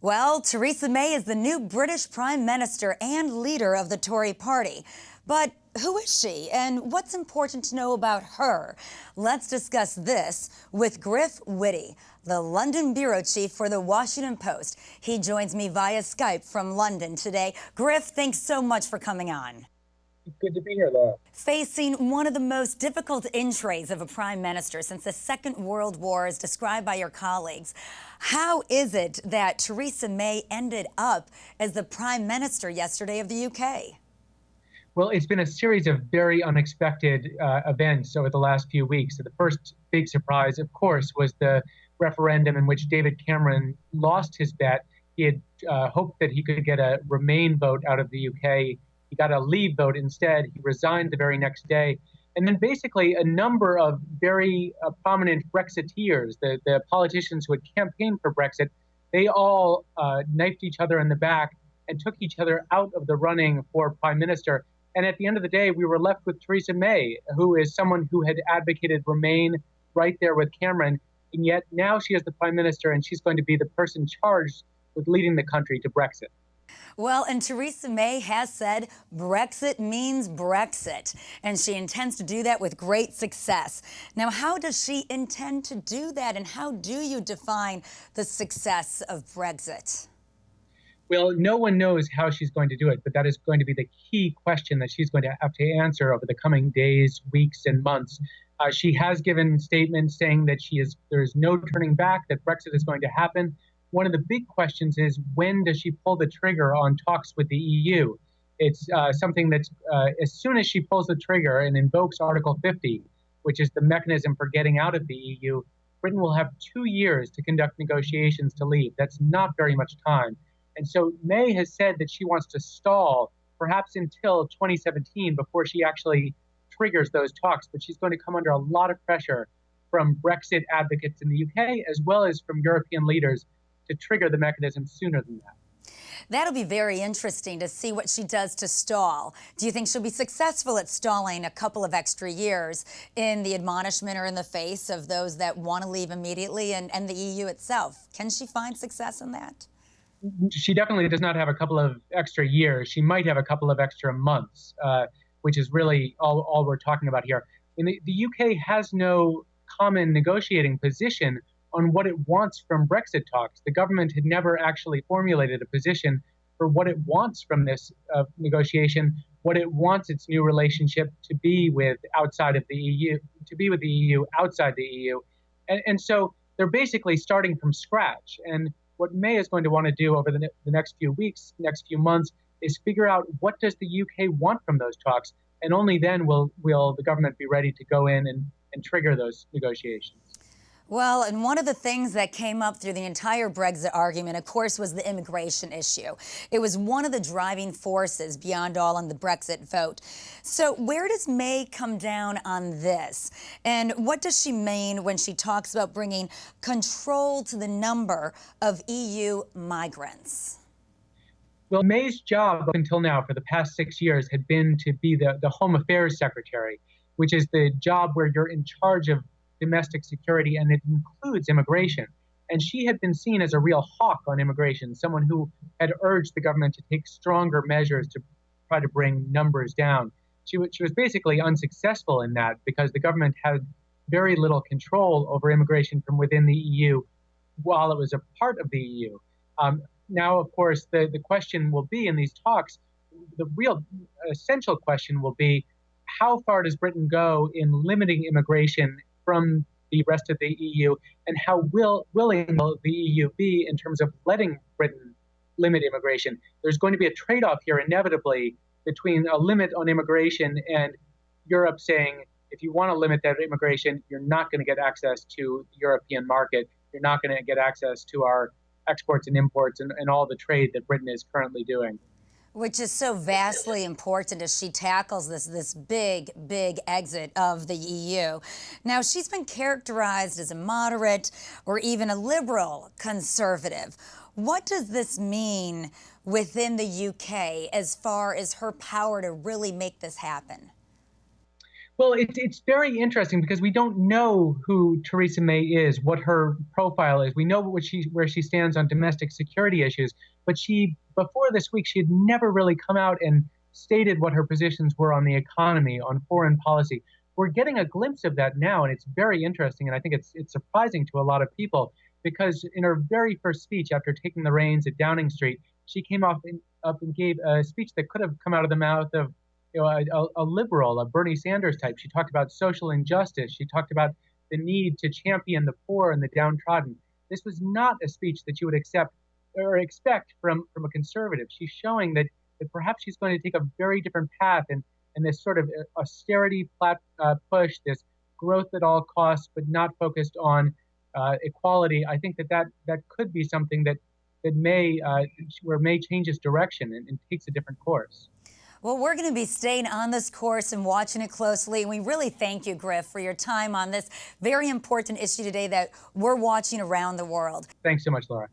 Well, Theresa May is the new British Prime Minister and leader of the Tory party. But who is she and what's important to know about her? Let's discuss this with Griff, the London bureau chief for the Washington Post. He joins me via Skype from London today. Griff, thanks so much for coming on. Good to be here, Laura. Facing one of the most difficult entrees of a prime minister since the Second World War, as described by your colleagues, how is it that Theresa May ended up as the prime minister yesterday of the UK? Well, it's been a series of very unexpected events over the last few weeks. So the first big surprise, of course, was the referendum in which David Cameron lost his bet. He had hoped that he could get a Remain vote out of the UK. He got a Leave vote instead. He resigned the very next day. And then basically a number of very prominent Brexiteers, the politicians who had campaigned for Brexit, they all knifed each other in the back and took each other out of the running for prime minister. And at the end of the day, we were left with Theresa May, who is someone who had advocated Remain right there with Cameron. And yet now she is the prime minister and she's going to be the person charged with leading the country to Brexit. Well, and Theresa May has said Brexit means Brexit, and she intends to do that with great success. Now, how does she intend to do that, and how do you define the success of Brexit? Well, no one knows how she's going to do it, but that is going to be the key question that she's going to have to answer over the coming days, weeks, and months. She has given statements saying that there is no turning back, that Brexit is going to happen. One of the big questions is, when does she pull the trigger on talks with the EU? It's something that's, as soon as she pulls the trigger and invokes Article 50, which is the mechanism for getting out of the EU, Britain will have 2 years to conduct negotiations to leave. That's not very much time. And so May has said that she wants to stall perhaps until 2017 before she actually triggers those talks, but she's going to come under a lot of pressure from Brexit advocates in the UK, as well as from European leaders, to trigger the mechanism sooner than that. That'll be very interesting to see what she does to stall. Do you think she'll be successful at stalling a couple of extra years in the admonishment or in the face of those that want to leave immediately and the EU itself? Can she find success in that? She definitely does not have a couple of extra years. She might have a couple of extra months, which is really all we're talking about here. The UK has no common negotiating position on what it wants from Brexit talks. The government had never actually formulated a position for what it wants from this negotiation, what it wants its new relationship to be with outside of the EU, to be with the EU outside the EU. And so they're basically starting from scratch. And what May is going to want to do over the next few weeks, next few months, is figure out what does the UK want from those talks. And only then will the government be ready to go in and trigger those negotiations. Well, and one of the things that came up through the entire Brexit argument, of course, was the immigration issue. It was one of the driving forces beyond all on the Brexit vote. So where does May come down on this? And what does she mean when she talks about bringing control to the number of EU migrants? Well, May's job up until now for the past 6 years had been to be the Home Affairs Secretary, which is the job where you're in charge of domestic security, and it includes immigration. And she had been seen as a real hawk on immigration, someone who had urged the government to take stronger measures to try to bring numbers down. She was basically unsuccessful in that because the government had very little control over immigration from within the EU while it was a part of the EU. Now, of course, the question will be in these talks, the real essential question will be, how far does Britain go in limiting immigration from the rest of the EU, and how willing will the EU be in terms of letting Britain limit immigration? There's going to be a trade-off here inevitably between a limit on immigration and Europe saying, if you want to limit that immigration, you're not going to get access to the European market. You're not going to get access to our exports and imports and all the trade that Britain is currently doing. Which is so vastly important as she tackles this big exit of the EU. Now, she's been characterized as a moderate or even a liberal conservative. What does this mean within the UK as far as her power to really make this happen? Well, it's very interesting because we don't know who Theresa May is, what her profile is. We know where she stands on domestic security issues, but before this week she had never really come out and stated what her positions were on the economy, on foreign policy. We're getting a glimpse of that now, and it's very interesting, and I think it's surprising to a lot of people because in her very first speech after taking the reins at Downing Street, she came up and gave a speech that could have come out of the mouth of a liberal, a Bernie Sanders type. She talked about social injustice. She talked about the need to champion the poor and the downtrodden. This was not a speech that you would accept or expect from a conservative. She's showing that perhaps she's going to take a very different path and this sort of austerity push, this growth at all costs, but not focused on equality. I think that could be something that where May changes direction and takes a different course. Well, we're going to be staying on this course and watching it closely. And we really thank you, Griff, for your time on this very important issue today that we're watching around the world. Thanks so much, Laura.